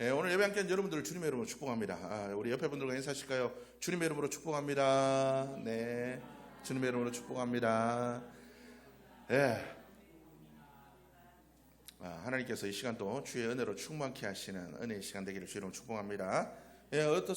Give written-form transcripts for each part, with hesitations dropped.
오늘 예배 함께한 여러분들을 주님의 이름으로 축복합니다. 우리 옆에 분들과 인사하실까요? 주님의 이름으로 축복합니다. 네, 주님의 이름으로 축복합니다. 예. 하나님께서 이 시간 또 주의 은혜로 충만케 하시는 은혜의 시간 되기를 주님으로 축복합니다.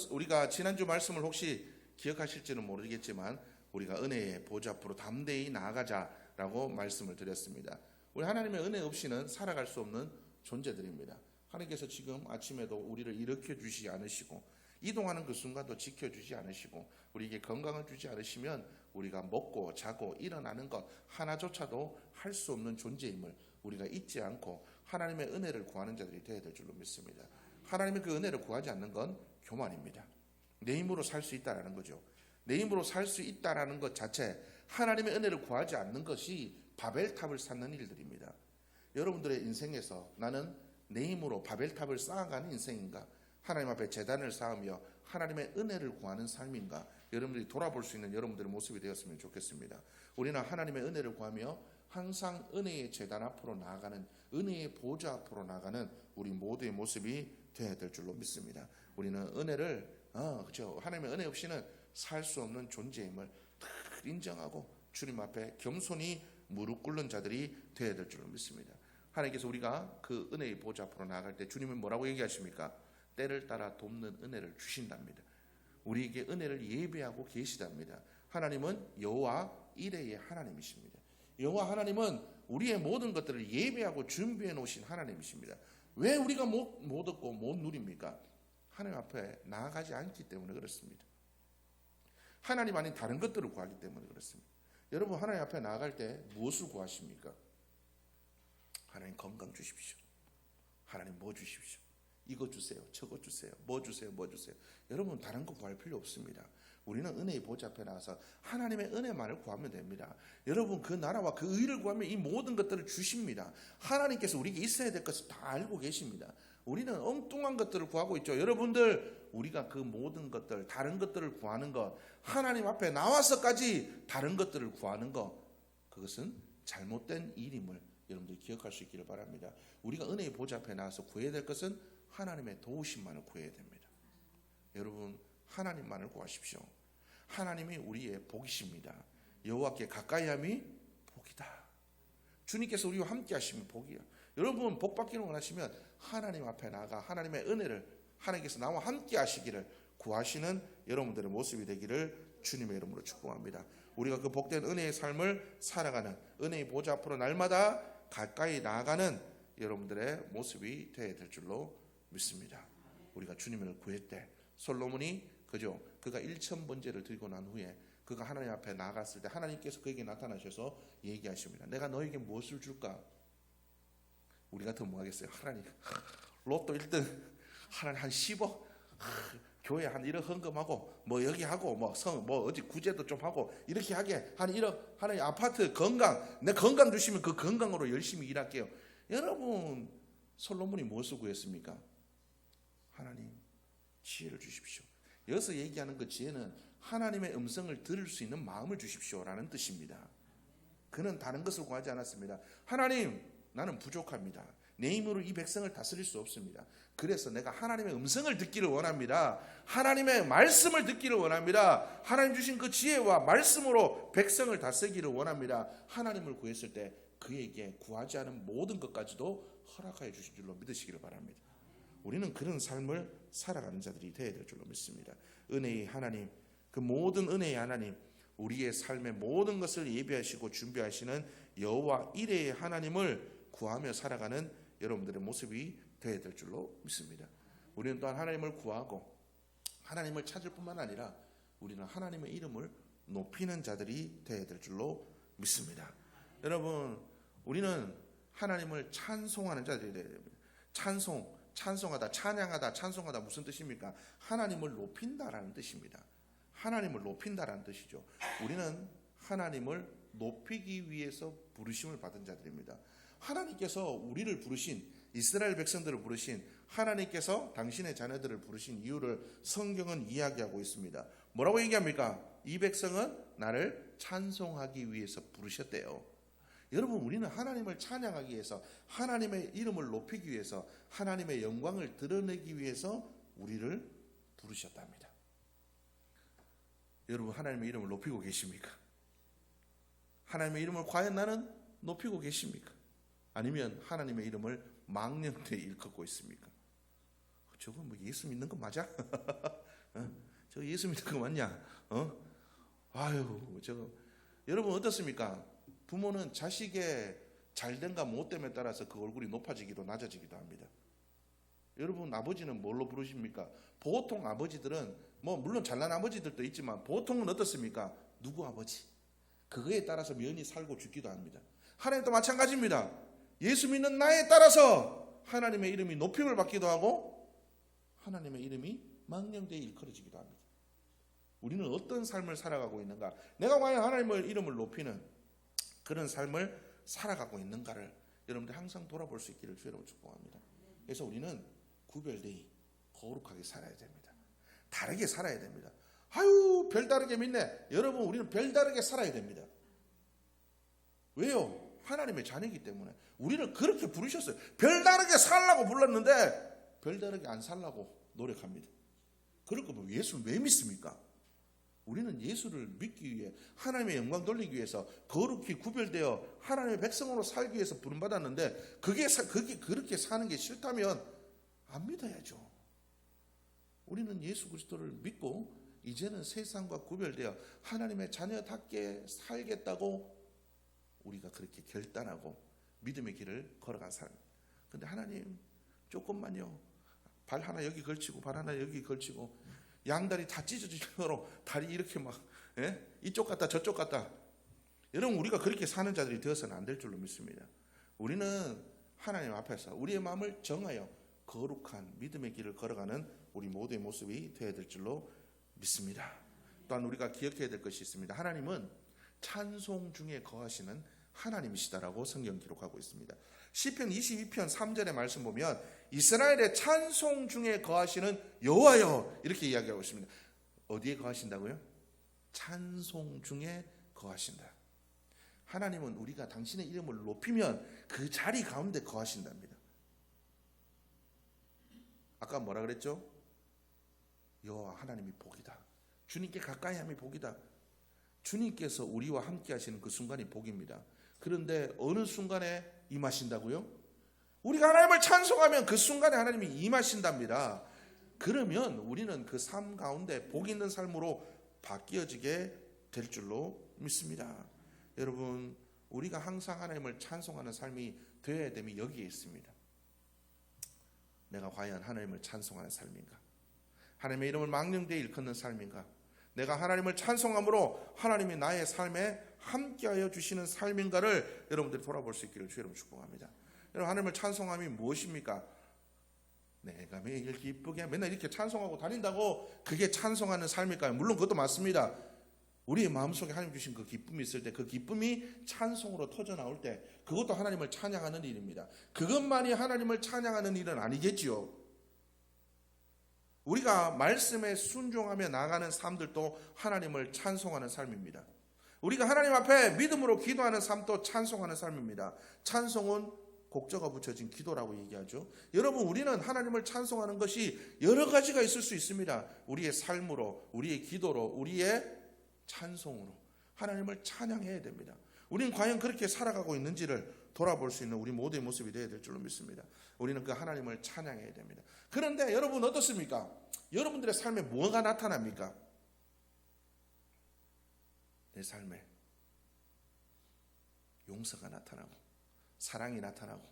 우리가 지난주 말씀을 혹시 기억하실지는 모르겠지만 우리가 은혜의 보좌 앞으로 담대히 나아가자라고 말씀을 드렸습니다. 우리 하나님의 은혜 없이는 살아갈 수 없는 존재들입니다. 하나님께서 지금 아침에도 우리를 일으켜 주시지 않으시고 이동하는 그 순간도 지켜주지 않으시고 우리에게 건강을 주지 않으시면 우리가 먹고 자고 일어나는 것 하나조차도 할 수 없는 존재임을 우리가 잊지 않고 하나님의 은혜를 구하는 자들이 되어야 될 줄로 믿습니다. 하나님의 그 은혜를 구하지 않는 건 교만입니다. 내 힘으로 살 수 있다라는 거죠. 내 힘으로 살 수 있다라는 것 자체, 하나님의 은혜를 구하지 않는 것이 바벨탑을 쌓는 일들입니다. 여러분들의 인생에서 나는 내 힘으로 바벨탑을 쌓아가는 인생인가, 하나님 앞에 제단을 쌓으며 하나님의 은혜를 구하는 삶인가, 여러분들이 돌아볼 수 있는 여러분들의 모습이 되었으면 좋겠습니다. 우리는 하나님의 은혜를 구하며 항상 은혜의 제단 앞으로 나아가는, 은혜의 보좌 앞으로 나아가는 우리 모두의 모습이 되어야 될 줄로 믿습니다. 우리는 은혜를 그렇죠. 하나님의 은혜 없이는 살 수 없는 존재임을 인정하고 주님 앞에 겸손히 무릎 꿇는 자들이 되어야 될 줄로 믿습니다. 하나님께서 우리가 그 은혜의 보좌 앞으로 나아갈 때 주님은 뭐라고 얘기하십니까? 때를 따라 돕는 은혜를 주신답니다. 우리에게 은혜를 예배하고 계시답니다. 하나님은 여호와 이레의 하나님이십니다. 여호와 하나님은 우리의 모든 것들을 예배하고 준비해 놓으신 하나님이십니다. 왜 우리가 못 얻고 못 누립니까? 하나님 앞에 나아가지 않기 때문에 그렇습니다. 하나님 아닌 다른 것들을 구하기 때문에 그렇습니다. 여러분, 하나님 앞에 나아갈 때 무엇을 구하십니까? 하나님 건강 주십시오. 하나님 뭐 주십시오. 이거 주세요. 저거 주세요. 뭐 주세요. 뭐 주세요. 여러분, 다른 거 구할 필요 없습니다. 우리는 은혜의 보좌 앞에 나와서 하나님의 은혜만을 구하면 됩니다. 여러분, 그 나라와 그 의를 구하면 이 모든 것들을 주십니다. 하나님께서 우리에게 있어야 될 것을 다 알고 계십니다. 우리는 엉뚱한 것들을 구하고 있죠. 여러분들, 우리가 그 모든 것들, 다른 것들을 구하는 것, 하나님 앞에 나와서까지 다른 것들을 구하는 것, 그것은 잘못된 일임을 여러분들이 기억할 수 있기를 바랍니다. 우리가 은혜의 보좌 앞에 나와서 구해야 될 것은 하나님의 도우심만을 구해야 됩니다. 여러분, 하나님만을 구하십시오. 하나님이 우리의 복이십니다. 여호와께 가까이함이 복이다. 주님께서 우리와 함께 하시면 복이야. 여러분, 복 받기를 원하시면 하나님 앞에 나아가 하나님의 은혜를, 하나님께서 나와 함께 하시기를 구하시는 여러분들의 모습이 되기를 주님의 이름으로 축복합니다. 우리가 그 복된 은혜의 삶을 살아가는, 은혜의 보좌 앞으로 날마다 가까이 나아가는 여러분들의 모습이 되어야 될 줄로 믿습니다. 우리가 주님을 구할 때 솔로몬이 그가 1000번제를 드리고 난 후에 그가 하나님 앞에 나갔을 때 하나님께서 그에게 나타나셔서 얘기하십니다. 내가 너에게 무엇을 줄까? 우리 같으면 뭐 하겠어요? 하나님, 로또 1등 하나님 한 10억, 교회 한 1억 헌금하고 뭐 여기 하고 뭐 어디 구제도 좀 하고 이렇게 하게 한 1억, 하나님 아파트 건강, 내 건강 주시면 그 건강으로 열심히 일할게요. 여러분, 솔로몬이 무엇을 구했습니까? 하나님, 지혜를 주십시오. 여기서 얘기하는 그 지혜는 하나님의 음성을 들을 수 있는 마음을 주십시오라는 뜻입니다. 그는 다른 것을 구하지 않았습니다. 하나님, 나는 부족합니다. 내 힘으로 이 백성을 다스릴 수 없습니다. 그래서 내가 하나님의 음성을 듣기를 원합니다. 하나님의 말씀을 듣기를 원합니다. 하나님 주신 그 지혜와 말씀으로 백성을 다스리기를 원합니다. 하나님을 구했을 때 그에게 구하지 않은 모든 것까지도 허락하여 주신 줄로 믿으시기를 바랍니다. 우리는 그런 삶을 살아가는 자들이 되어야 될 줄로 믿습니다. 은혜의 하나님, 그 모든 은혜의 하나님, 우리의 삶의 모든 것을 예비하시고 준비하시는 여호와 이레의 하나님을 구하며 살아가는 여러분들의 모습이 되어야 될 줄로 믿습니다. 우리는 또한 하나님을 구하고 하나님을 찾을 뿐만 아니라 우리는 하나님의 이름을 높이는 자들이 되어야 될 줄로 믿습니다. 여러분, 우리는 하나님을 찬송하는 자들이 되어야 됩니다. 찬송하다, 찬양하다, 찬송하다 무슨 뜻입니까? 하나님을 높인다라는 뜻입니다. 하나님을 높인다라는 뜻이죠. 우리는 하나님을 높이기 위해서 부르심을 받은 자들입니다. 하나님께서 우리를 부르신, 이스라엘 백성들을 부르신, 하나님께서 당신의 자녀들을 부르신 이유를 성경은 이야기하고 있습니다. 뭐라고 얘기합니까? 이 백성은 나를 찬송하기 위해서 부르셨대요. 여러분, 우리는 하나님을 찬양하기 위해서, 하나님의 이름을 높이기 위해서, 하나님의 영광을 드러내기 위해서 우리를 부르셨답니다. 여러분, 하나님의 이름을 높이고 계십니까? 하나님의 이름을 과연 나는 높이고 계십니까? 아니면 하나님의 이름을 망령되이 일컫고 있습니까? 저거 뭐 예수 믿는 거 맞아? 저거 예수 믿는 거 맞냐? 아유, 저거. 여러분 어떻습니까? 부모는 자식의 잘됨과 못됨에 따라서 그 얼굴이 높아지기도 낮아지기도 합니다. 여러분, 아버지는 뭘로 부르십니까? 보통 아버지들은 물론 잘난 아버지들도 있지만 보통은 어떻습니까? 누구 아버지? 그거에 따라서 면이 살고 죽기도 합니다. 하나님도 마찬가지입니다. 예수 믿는 나에 따라서 하나님의 이름이 높임을 받기도 하고 하나님의 이름이 망령되이 일컬어지기도 합니다. 우리는 어떤 삶을 살아가고 있는가? 내가 과연 하나님의 이름을 높이는 그런 삶을 살아가고 있는가를 여러분들 항상 돌아볼 수 있기를 주로 축복합니다. 그래서 우리는 구별되이 거룩하게 살아야 됩니다. 다르게 살아야 됩니다. 아유, 별다르게 믿네. 여러분, 우리는 별다르게 살아야 됩니다. 왜요? 하나님의 자녀이기 때문에. 우리를 그렇게 부르셨어요. 별다르게 살라고 불렀는데 별다르게 안 살라고 노력합니다. 그럴 거면 예수를 왜 믿습니까? 우리는 예수를 믿기 위해, 하나님의 영광 돌리기 위해서 거룩히 구별되어 하나님의 백성으로 살기 위해서 부름받았는데 그게 그렇게 사는 게 싫다면 안 믿어야죠. 우리는 예수 그리스도를 믿고 이제는 세상과 구별되어 하나님의 자녀답게 살겠다고 우리가 그렇게 결단하고 믿음의 길을 걸어간 삶. 근데 하나님, 조금만요. 발 하나 여기 걸치고 발 하나 여기 걸치고 양다리 다 찢어질 정도로 다리 이렇게 막 이쪽 갔다 저쪽 갔다. 여러분, 우리가 그렇게 사는 자들이 되어서는 안 될 줄로 믿습니다. 우리는 하나님 앞에서 우리의 마음을 정하여 거룩한 믿음의 길을 걸어가는 우리 모두의 모습이 되어야 될 줄로 믿습니다. 또한 우리가 기억해야 될 것이 있습니다. 하나님은 찬송 중에 거하시는 하나님이시다라고 성경 기록하고 있습니다. 시편 22편 3절의 말씀 보면 이스라엘의 찬송 중에 거하시는 여호와여 이렇게 이야기하고 있습니다. 어디에 거하신다고요? 찬송 중에 거하신다. 하나님은 우리가 당신의 이름을 높이면 그 자리 가운데 거하신답니다. 아까 뭐라 그랬죠? 여호와 하나님이 복이다. 주님께 가까이 함이 복이다. 주님께서 우리와 함께 하시는 그 순간이 복입니다. 그런데 어느 순간에 임하신다고요? 우리가 하나님을 찬송하면 그 순간에 하나님이 임하신답니다. 그러면 우리는 그 삶 가운데 복 있는 삶으로 바뀌어지게 될 줄로 믿습니다. 여러분, 우리가 항상 하나님을 찬송하는 삶이 되어야 됨이 여기에 있습니다. 내가 과연 하나님을 찬송하는 삶인가? 하나님의 이름을 망령되이 일컫는 삶인가? 내가 하나님을 찬송함으로 하나님이 나의 삶에 함께하여 주시는 삶인가를 여러분들이 돌아볼 수 있기를 주의 이름으로 축복합니다. 여러분, 하나님을 찬송함이 무엇입니까? 내가 매일 기쁘게 맨날 이렇게 찬송하고 다닌다고 그게 찬송하는 삶일까요? 물론 그것도 맞습니다. 우리의 마음속에 하나님 주신 그 기쁨이 있을 때 그 기쁨이 찬송으로 터져나올 때 그것도 하나님을 찬양하는 일입니다. 그것만이 하나님을 찬양하는 일은 아니겠지요. 우리가 말씀에 순종하며 나아가는 삶들도 하나님을 찬송하는 삶입니다. 우리가 하나님 앞에 믿음으로 기도하는 삶도 찬송하는 삶입니다. 찬송은 곡조가 붙여진 기도라고 얘기하죠. 여러분, 우리는 하나님을 찬송하는 것이 여러 가지가 있을 수 있습니다. 우리의 삶으로, 우리의 기도로, 우리의 찬송으로 하나님을 찬양해야 됩니다. 우리는 과연 그렇게 살아가고 있는지를 돌아볼 수 있는 우리 모두의 모습이 되어야 될 줄로 믿습니다. 우리는 그 하나님을 찬양해야 됩니다. 그런데 여러분 어떻습니까? 여러분들의 삶에 뭐가 나타납니까? 내 삶에 용서가 나타나고 사랑이 나타나고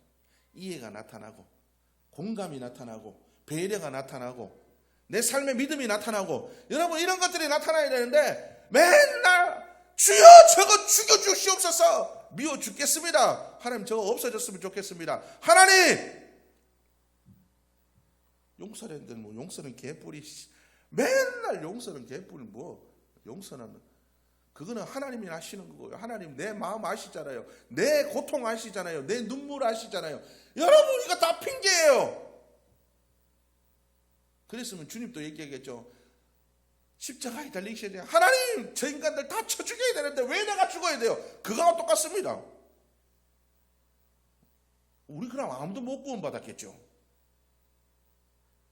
이해가 나타나고 공감이 나타나고 배려가 나타나고 내 삶의 믿음이 나타나고 여러분 이런 것들이 나타나야 되는데 맨날 주여 저거 죽여주시옵소서 미워 죽겠습니다. 하나님 저거 없어졌으면 좋겠습니다. 하나님 용서했는데 뭐 용서는 개뿔이 맨날 용서는 개뿔이 뭐 용서는 그거는 하나님이 아시는 거고요. 하나님 내 마음 아시잖아요. 내 고통 아시잖아요. 내 눈물 아시잖아요. 여러분 이거 다 핑계예요. 그랬으면 주님도 얘기하겠죠. 십자가에 달리셔야 돼요. 하나님 저 인간들 다 쳐 죽여야 되는데 왜 내가 죽어야 돼요? 그거와 똑같습니다. 우리 그럼 아무도 못 구원받았겠죠.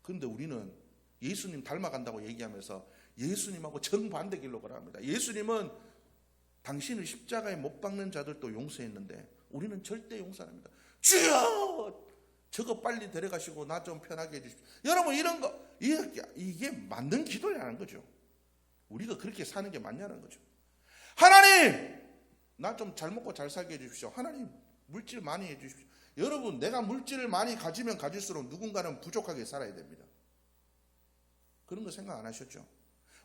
그런데 우리는 예수님 닮아간다고 얘기하면서 예수님하고 정반대 길로 걸어갑니다. 예수님은 당신을 십자가에 못 박는 자들도 용서했는데 우리는 절대 용서 안 합니다. 주여! 저거 빨리 데려가시고 나 좀 편하게 해주십시오. 여러분, 이런 거 이게 맞는 기도라는 거죠. 우리가 그렇게 사는 게 맞냐는 거죠. 하나님, 나 좀 잘 먹고 잘 살게 해주십시오. 하나님, 물질 많이 해주십시오. 여러분, 내가 물질을 많이 가지면 가질수록 누군가는 부족하게 살아야 됩니다. 그런 거 생각 안 하셨죠?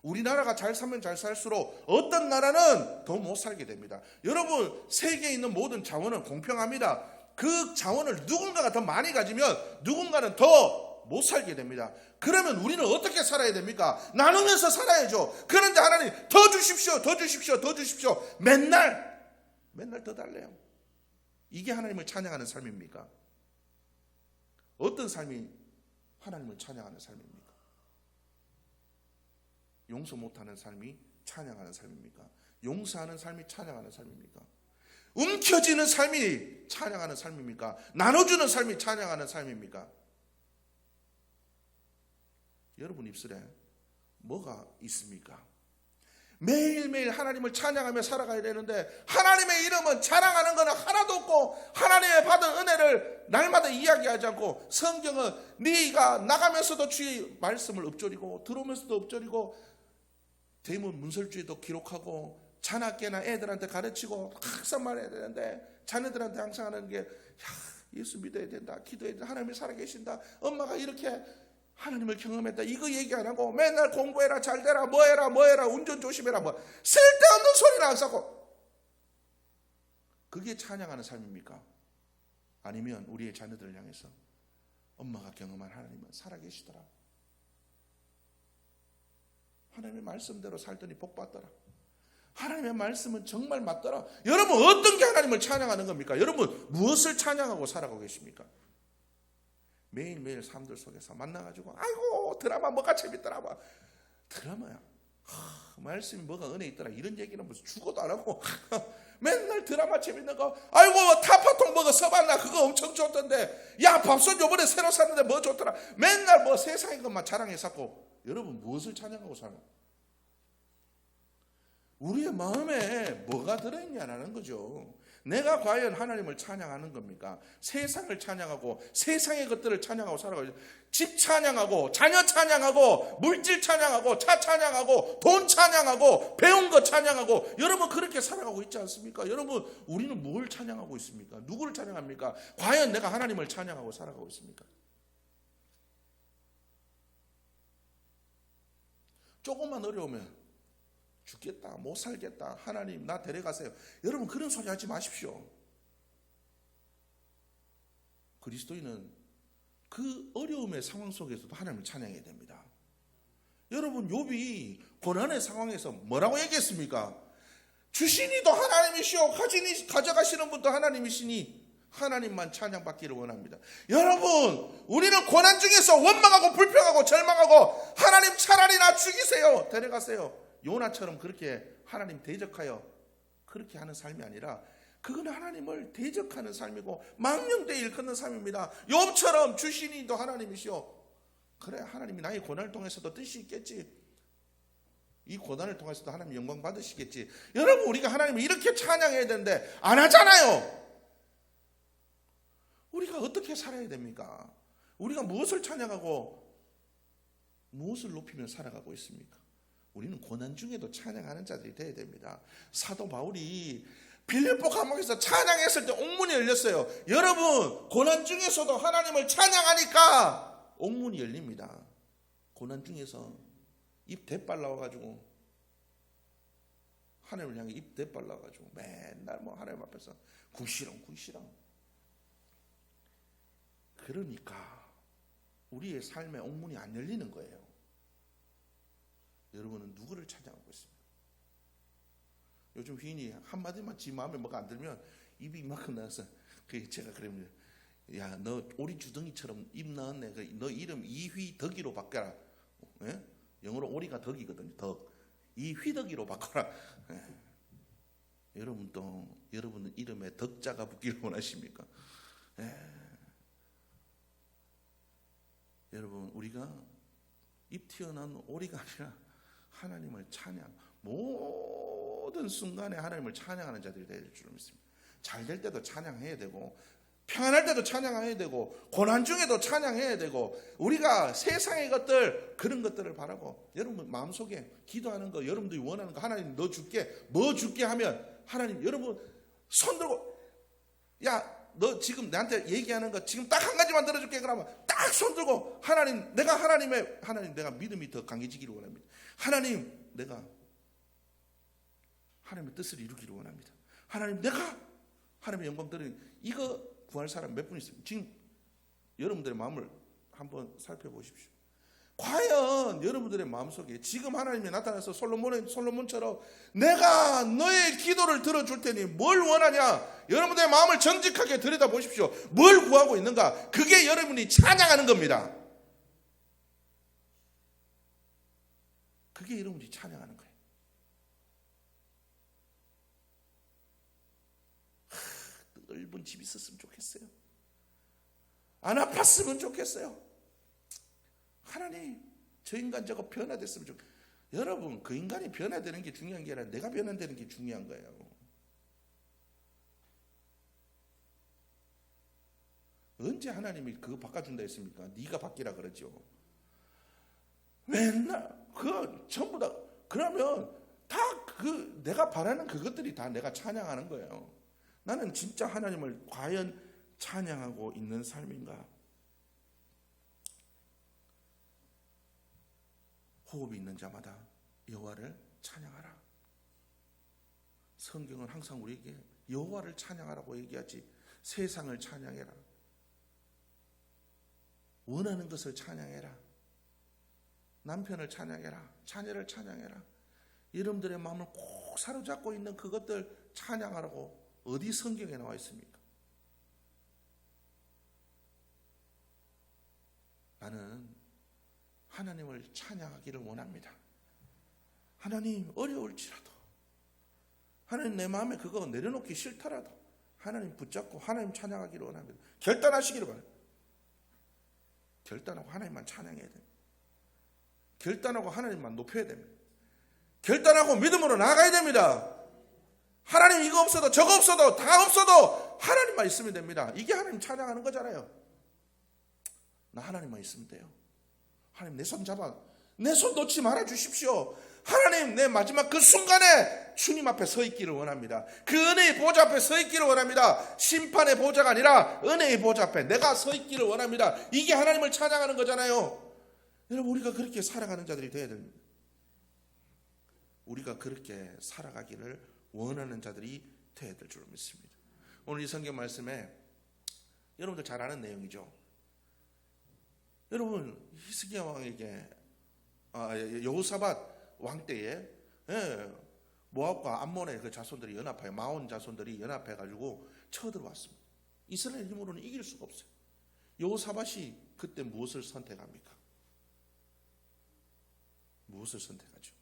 우리나라가 잘 살면 잘 살수록 어떤 나라는 더 못 살게 됩니다. 여러분, 세계에 있는 모든 자원은 공평합니다. 그 자원을 누군가가 더 많이 가지면 누군가는 더 못 살게 됩니다. 그러면 우리는 어떻게 살아야 됩니까? 나누면서 살아야죠. 그런데 하나님, 더 주십시오, 더 주십시오, 더 주십시오. 맨날 더 달래요. 이게 하나님을 찬양하는 삶입니까? 어떤 삶이 하나님을 찬양하는 삶입니까? 용서 못하는 삶이 찬양하는 삶입니까? 용서하는 삶이 찬양하는 삶입니까? 움켜쥐는 삶이 찬양하는 삶입니까? 나눠주는 삶이 찬양하는 삶입니까? 여러분 입술에 뭐가 있습니까? 매일매일 하나님을 찬양하며 살아가야 되는데 하나님의 이름은 자랑하는 것은 하나도 없고 하나님의 받은 은혜를 날마다 이야기하지 않고 성경은 네가 나가면서도 주의 말씀을 엎조리고 들어오면서도 엎조리고 대문 문설주에도 기록하고 자나깨나 애들한테 가르치고 항상 말해야 되는데 자녀들한테 항상 하는 게 예수 믿어야 된다, 기도해야 된다, 하나님이 살아계신다, 엄마가 이렇게 하나님을 경험했다, 이거 얘기 안 하고 맨날 공부해라, 잘되라, 뭐해라, 운전 조심해라, 뭐 쓸데없는 소리를 항상 하고, 그게 찬양하는 삶입니까? 아니면 우리의 자녀들을 향해서 엄마가 경험한 하나님은 살아계시더라, 하나님의 말씀대로 살더니 복받더라, 하나님의 말씀은 정말 맞더라. 여러분, 어떤 게 하나님을 찬양하는 겁니까? 여러분, 무엇을 찬양하고 살아가고 계십니까? 매일매일 삶들 속에서 만나가지고 아이고 드라마 뭐가 재밌더라, 뭐 드라마야, 말씀이 뭐가 은혜 있더라, 이런 얘기는 무슨 죽어도 안 하고 맨날 드라마 재밌는 거, 아이고 타파통 뭐가 써봤나, 그거 엄청 좋던데, 야 밥솥 요번에 새로 샀는데 뭐 좋더라, 맨날 뭐 세상의 것만 자랑해 샀고. 여러분, 무엇을 찬양하고 살아? 우리의 마음에 뭐가 들어있냐라는 거죠. 내가 과연 하나님을 찬양하는 겁니까? 세상을 찬양하고 세상의 것들을 찬양하고 살아가죠. 집 찬양하고 자녀 찬양하고 물질 찬양하고 차 찬양하고 돈 찬양하고 배운 것 찬양하고, 여러분 그렇게 살아가고 있지 않습니까? 여러분, 우리는 뭘 찬양하고 있습니까? 누구를 찬양합니까? 과연 내가 하나님을 찬양하고 살아가고 있습니까? 조금만 어려우면 죽겠다, 못 살겠다, 하나님 나 데려가세요. 여러분, 그런 소리 하지 마십시오. 그리스도인은 그 어려움의 상황 속에서도 하나님을 찬양해야 됩니다. 여러분, 욥이 고난의 상황에서 뭐라고 얘기했습니까? 주시니도 하나님이시오, 가져가시는 분도 하나님이시니 하나님만 찬양받기를 원합니다. 여러분, 우리는 고난 중에서 원망하고 불평하고 절망하고 하나님 차라리 나 죽이세요, 데려가세요, 요나처럼 그렇게 하나님 대적하여 그렇게 하는 삶이 아니라, 그건 하나님을 대적하는 삶이고 망령되이 일컫는 삶입니다. 욥처럼 주시니도 하나님이시오, 그래 하나님이 나의 고난을 통해서도 뜻이 있겠지, 이 고난을 통해서도 하나님 영광 받으시겠지. 여러분, 우리가 하나님을 이렇게 찬양해야 되는데 안 하잖아요. 우리가 어떻게 살아야 됩니까? 우리가 무엇을 찬양하고 무엇을 높이며 살아가고 있습니까? 우리는 고난 중에도 찬양하는 자들이 되어야 됩니다. 사도 바울이 빌립보 감옥에서 찬양했을 때 옥문이 열렸어요. 여러분, 고난 중에서도 하나님을 찬양하니까 옥문이 열립니다. 고난 중에서 입 대빨 나와가지고 하나님을 향해 입 대빨 나와가지고 맨날 뭐 하나님 앞에서 궁시렁 그러니까 우리의 삶의 옥문이 안 열리는 거예요. 여러분은 누구를 찬양하고 있습니까? 요즘 휘인이 한마디만 지 마음에 뭐가 안 들면 입이 이만큼 나와서, 제가 그러면 야, 너 오리 주둥이처럼 입 나왔네, 너 이름 이휘덕이로 바꿔라. 예? 영어로 오리가 덕이거든요. 덕. 이휘덕이로 바꿔라. 예. 여러분은 이름에 덕자가 붙기를 원하십니까? 예. 여러분, 우리가 입 튀어나온 오리가 아니라 하나님을 찬양, 모든 순간에 하나님을 찬양하는 자들이 될 줄 믿습니다. 잘 될 때도 찬양해야 되고, 평안할 때도 찬양해야 되고, 고난 중에도 찬양해야 되고, 우리가 세상의 것들, 그런 것들을 바라고, 여러분 마음속에 기도하는 거, 여러분들이 원하는 거, 하나님 너 줄게, 뭐 줄게 하면 하나님, 여러분 손 들고, 야 너 지금 나한테 얘기하는 거 지금 딱 한 가지만 들어줄게. 그러면 딱 손 들고, 하나님 내가 믿음이 더 강해지기를 원합니다. 하나님 내가 하나님의 뜻을 이루기를 원합니다. 하나님 내가 하나님의 영광 드리는, 이거 구할 사람 몇 분 있습니까? 지금 여러분들의 마음을 한번 살펴보십시오. 과연 여러분들의 마음속에 지금 하나님이 나타나서 솔로몬처럼 내가 너의 기도를 들어줄 테니 뭘 원하냐, 여러분들의 마음을 정직하게 들여다보십시오. 뭘 구하고 있는가? 그게 여러분이 찬양하는 겁니다. 그게 여러분이 찬양하는 거예요. 넓은 집이 있었으면 좋겠어요. 안 아팠으면 좋겠어요. 하나님 저 인간 저거 변화됐으면 좋겠어요. 여러분, 그 인간이 변화되는 게 중요한 게 아니라 내가 변화되는 게 중요한 거예요. 언제 하나님이 그거 바꿔준다 했습니까? 네가 바뀌라 그러죠. 맨날 그거 전부 다, 그러면 다 그 내가 바라는 그것들이 다 내가 찬양하는 거예요. 나는 진짜 하나님을 과연 찬양하고 있는 삶인가? 호흡이 있는 자마다 여호와를 찬양하라. 성경은 항상 우리에게 여호와를 찬양하라고 얘기하지, 세상을 찬양해라, 원하는 것을 찬양해라, 남편을 찬양해라, 자녀를 찬양해라, 여러분들의 마음을 꼭 사로잡고 있는 그것들 찬양하라고 어디 성경에 나와 있습니까? 나는 하나님을 찬양하기를 원합니다. 하나님 어려울지라도, 하나님 내 마음에 그거 내려놓기 싫더라도 하나님 붙잡고 하나님 찬양하기를 원합니다. 결단하시기를 바랍니다. 결단하고 하나님만 찬양해야 됩니다. 결단하고 하나님만 높여야 됩니다. 결단하고 믿음으로 나아가야 됩니다. 하나님 이거 없어도 저거 없어도 다 없어도 하나님만 있으면 됩니다. 이게 하나님 찬양하는 거잖아요. 나 하나님만 있으면 돼요. 하나님 내 손 잡아, 내 손 놓지 말아 주십시오. 하나님 내 마지막 그 순간에 주님 앞에 서 있기를 원합니다. 그 은혜의 보좌 앞에 서 있기를 원합니다. 심판의 보좌가 아니라 은혜의 보좌 앞에 내가 서 있기를 원합니다. 이게 하나님을 찬양하는 거잖아요. 여러분, 우리가 그렇게 살아가는 자들이 되어야 됩니다. 우리가 그렇게 살아가기를 원하는 자들이 되어야 될 줄 믿습니다. 오늘 이 성경 말씀에 여러분들 잘 아는 내용이죠. 여러분, 히스기야 왕에게 여호사밧 왕 때에 모압과 암몬의 그 자손들이 연합하여, 마온 자손들이 연합해가지고 쳐들어왔습니다. 이스라엘 힘으로는 이길 수가 없어요. 여호사밧이 그때 무엇을 선택합니까? 무엇을 선택하죠?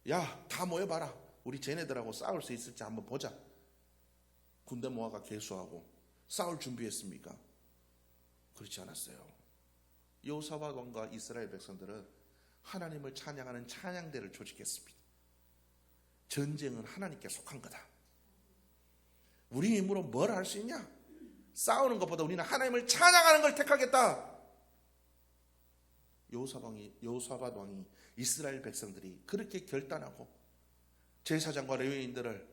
야, 다 모여봐라. 우리 쟤네들하고 싸울 수 있을지 한번 보자. 군대 모아가 개수하고 싸울 준비했습니까? 그렇지 않았어요. 여호사밧 왕과 이스라엘 백성들은 하나님을 찬양하는 찬양대를 조직했습니다. 전쟁은 하나님께 속한 거다. 우리 힘으로 뭘 할 수 있냐? 싸우는 것보다 우리는 하나님을 찬양하는 걸 택하겠다. 여호사밧 왕이 이스라엘 백성들이 그렇게 결단하고 제사장과 레위인들을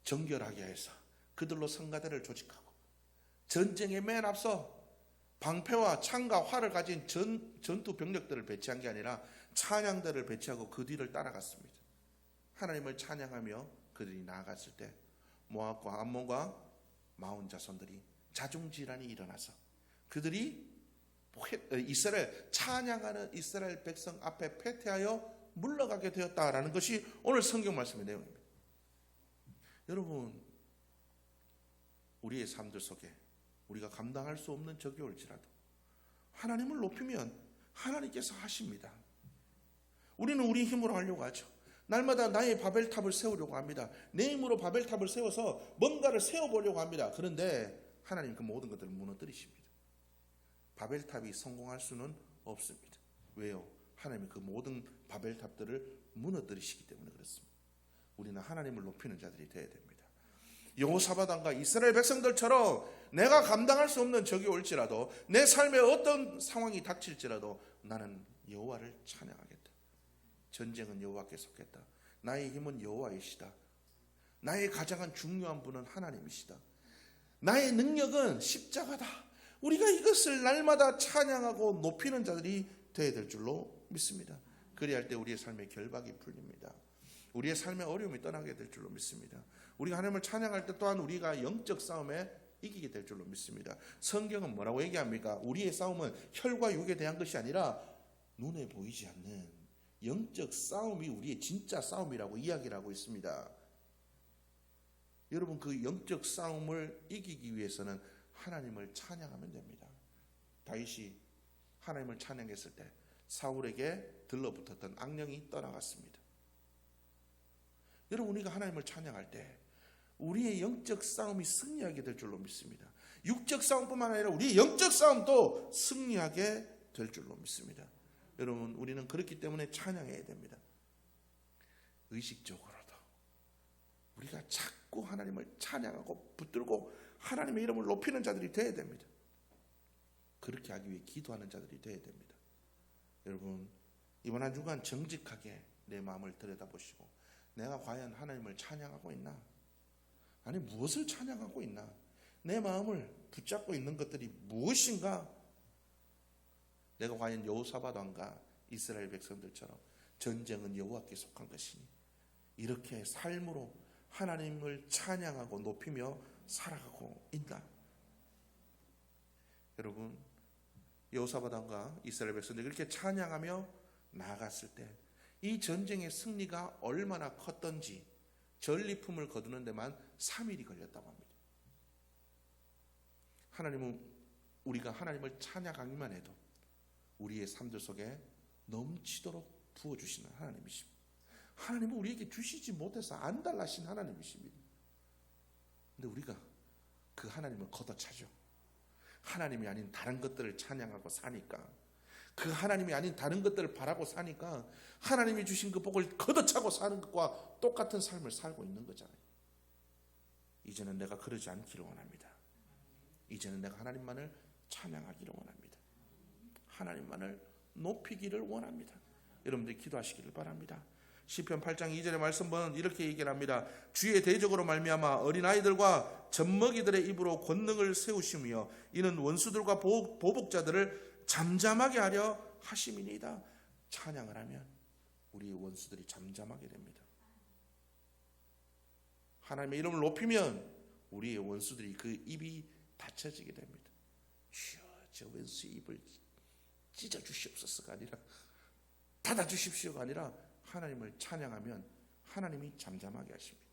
정결하게 해서 그들로 성가대를 조직하고, 전쟁의 맨 앞서 방패와 창과 활을 가진 전투 병력들을 배치한 게 아니라 찬양대를 배치하고 그 뒤를 따라갔습니다. 하나님을 찬양하며 그들이 나아갔을 때 모압과 암몬과 마온 자손들이 자중질환이 일어나서 그들이 찬양하는 이스라엘 백성 앞에 패퇴하여 물러가게 되었다라는 것이 오늘 성경 말씀의 내용입니다. 여러분, 우리의 삶들 속에 우리가 감당할 수 없는 적이 올지라도 하나님을 높이면 하나님께서 하십니다. 우리는 우리 힘으로 하려고 하죠. 날마다 나의 바벨탑을 세우려고 합니다. 내 힘으로 바벨탑을 세워서 뭔가를 세워보려고 합니다. 그런데 하나님 그 모든 것들을 무너뜨리십니다. 바벨탑이 성공할 수는 없습니다. 왜요? 하나님이 그 모든 바벨탑들을 무너뜨리시기 때문에 그렇습니다. 우리는 하나님을 높이는 자들이 되어야 됩니다. 여호사밧 왕과 이스라엘 백성들처럼 내가 감당할 수 없는 적이 올지라도, 내 삶에 어떤 상황이 닥칠지라도 나는 여호와를 찬양하겠다. 전쟁은 여호와께 속했다. 나의 힘은 여호와이시다. 나의 가장 중요한 분은 하나님이시다. 나의 능력은 십자가다. 우리가 이것을 날마다 찬양하고 높이는 자들이 되어야 될 줄로 믿습니다. 그리할 때 우리의 삶의 결박이 풀립니다. 우리의 삶의 어려움이 떠나게 될 줄로 믿습니다. 우리가 하나님을 찬양할 때 또한 우리가 영적 싸움에 이기게 될 줄로 믿습니다. 성경은 뭐라고 얘기합니까? 우리의 싸움은 혈과 육에 대한 것이 아니라 눈에 보이지 않는 영적 싸움이 우리의 진짜 싸움이라고 이야기를 하고 있습니다. 여러분, 그 영적 싸움을 이기기 위해서는 하나님을 찬양하면 됩니다. 다윗이 하나님을 찬양했을 때 사울에게 들러붙었던 악령이 떠나갔습니다. 여러분, 우리가 하나님을 찬양할 때 우리의 영적 싸움이 승리하게 될 줄로 믿습니다. 육적 싸움뿐만 아니라 우리의 영적 싸움도 승리하게 될 줄로 믿습니다. 여러분, 우리는 그렇기 때문에 찬양해야 됩니다. 의식적으로도 우리가 자꾸 하나님을 찬양하고 붙들고 하나님의 이름을 높이는 자들이 되어야 됩니다. 그렇게 하기 위해 기도하는 자들이 되어야 됩니다. 여러분, 이번 한 주간 정직하게 내 마음을 들여다보시고, 내가 과연 하나님을 찬양하고 있나? 아니, 무엇을 찬양하고 있나? 내 마음을 붙잡고 있는 것들이 무엇인가? 내가 과연 여호사밧 왕과 이스라엘 백성들처럼 전쟁은 여호와께 속한 것이니 이렇게 삶으로 하나님을 찬양하고 높이며 살아가고 있나? 여러분, 여호사밧 왕과 이스라엘 백성들이 이렇게 찬양하며 나아갔을 때 이 전쟁의 승리가 얼마나 컸던지 전리품을 거두는 데만 3일이 걸렸다고 합니다. 하나님은 우리가 하나님을 찬양하기만 해도 우리의 삶들 속에 넘치도록 부어주시는 하나님이십니다. 하나님은 우리에게 주시지 못해서 안 달라신 하나님이십니다. 근데 우리가 그 하나님을 걷어차죠. 하나님이 아닌 다른 것들을 찬양하고 사니까, 그 하나님이 아닌 다른 것들을 바라고 사니까 하나님이 주신 그 복을 걷어차고 사는 것과 똑같은 삶을 살고 있는 거잖아요. 이제는 내가 그러지 않기를 원합니다. 이제는 내가 하나님만을 찬양하기를 원합니다. 하나님만을 높이기를 원합니다. 여러분들이 기도하시기를 바랍니다. 시편 8장 2절의 말씀은 이렇게 얘기를 합니다. 주의 대적으로 말미암아 어린아이들과 젖먹이들의 입으로 권능을 세우시며 이는 원수들과 보복자들을 잠잠하게 하려 하심이니이다. 찬양을 하면 우리 원수들이 잠잠하게 됩니다. 하나님의 이름을 높이면 우리의 원수들이 그 입이 닫혀지게 됩니다. 주여, 저 원수의 입을 찢어 주시옵소서가 아니라, 닫아 주십시오가 아니라 하나님을 찬양하면 하나님이 잠잠하게 하십니다.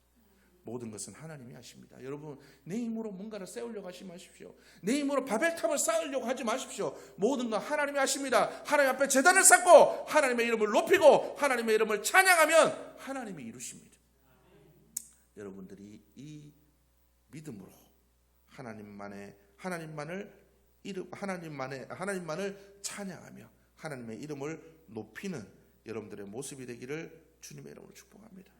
모든 것은 하나님이 하십니다. 여러분, 내 힘으로 뭔가를 세우려고 하지 마십시오. 내 힘으로 바벨탑을 쌓으려고 하지 마십시오. 모든 건 하나님이 하십니다. 하나님 앞에 제단을 쌓고 하나님의 이름을 높이고 하나님의 이름을 찬양하면 하나님이 이루십니다. 여러분들이 이 믿음으로 하나님만을 찬양하며 하나님의 이름을 높이는 여러분들의 모습이 되기를 주님의 이름으로 축복합니다.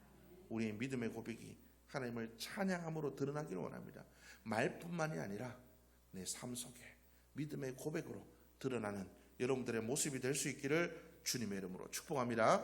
우리의 믿음의 고백이 하나님을 찬양함으로 드러나기를 원합니다. 말뿐만이 아니라 내 삶 속에 믿음의 고백으로 드러나는 여러분들의 모습이 될 수 있기를 주님의 이름으로 축복합니다.